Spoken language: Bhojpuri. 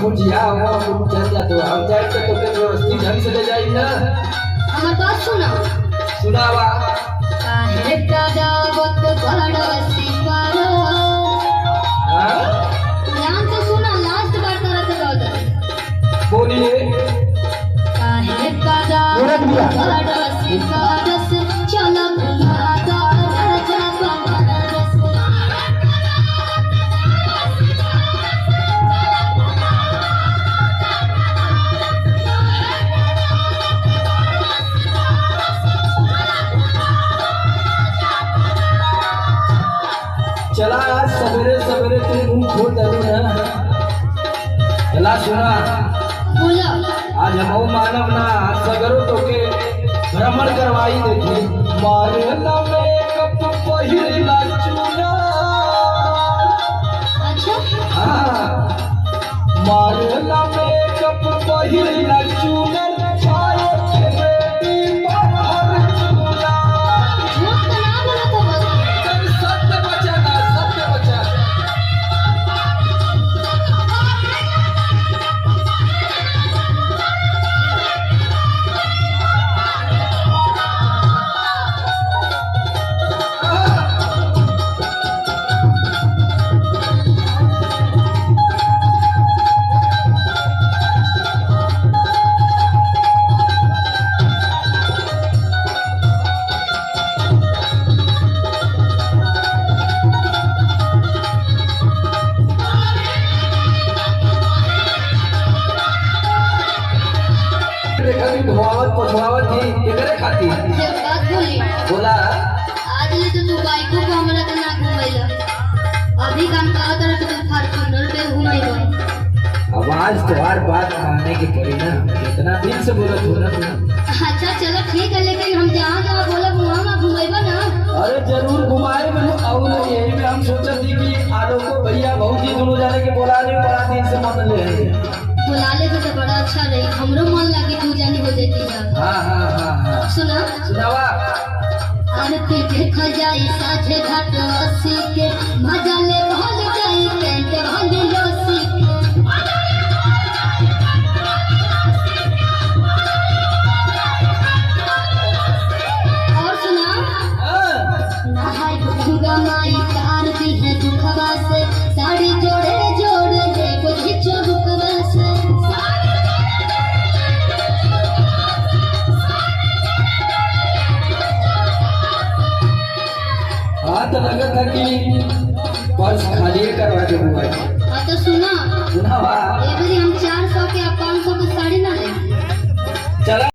भुजिया वो चल जा तो हम जाए तो व्यवस्थित ढंग से ले जाई ना। हमार बात सुनो। सुनावा। काहे का जावत बड़ा सिपारो। हां ध्यान से सुना, लास्ट बार तरह से गाओ जरा। बोलिए। काहे का जावत बड़ा सिपारो चलो घुमाता राजा बनारस। चला आज सवेरे सवेरे तू मुंह खोल दे ना। चला सुना। बोलो। आज हम मानव ना सगरो तो के भ्रमण करवाई देखी। मारे ना मेकअप पहिरला चूना। अच्छा हां मारे ना मेकअप पहिरला चूना। छाए के बेटी बाहर चूना। झूठ तो ना बोला था बस। सत्य बचाना, सत्य बचाना। धुआवत पछुआवत थी केकरे खाती। एक बात बोली। बोला। आज ले तो तू बाइको पे हमरा के ना घुमैला। अभी काम करत रह तो फॉर्च्यूनर पे घुमैला। अब आज तुम्हार बात मानने की पड़ी ना। कितना दिन से बोलत हो ना तुम। अच्छा चलो ठीक है, लेकिन हम जहाँ जहाँ बोलब वहाँ वहाँ घुमैबा ना। अरे जरूर घुमाए में और यही में हम सोचत थी कि आलोक को भैया भौजी दोनों जाने के बोला नहीं, बड़ा दिन से मन ले। बुला ले तो बड़ा अच्छा रही, हमरो मन लागे तू जानी हो जाती जा। हाँ सुना सुनावा। आरती देखा जाई साझे घाट अस्सी के मजा ले भल जाई पेंट भल रस्सी के। और सुना नहाई गंगा माई तार दी है दुखवा से साड़ी जोड़े जोड़े ले बुझी चौबुकवा से। हाँ तो लगत है कि पर्स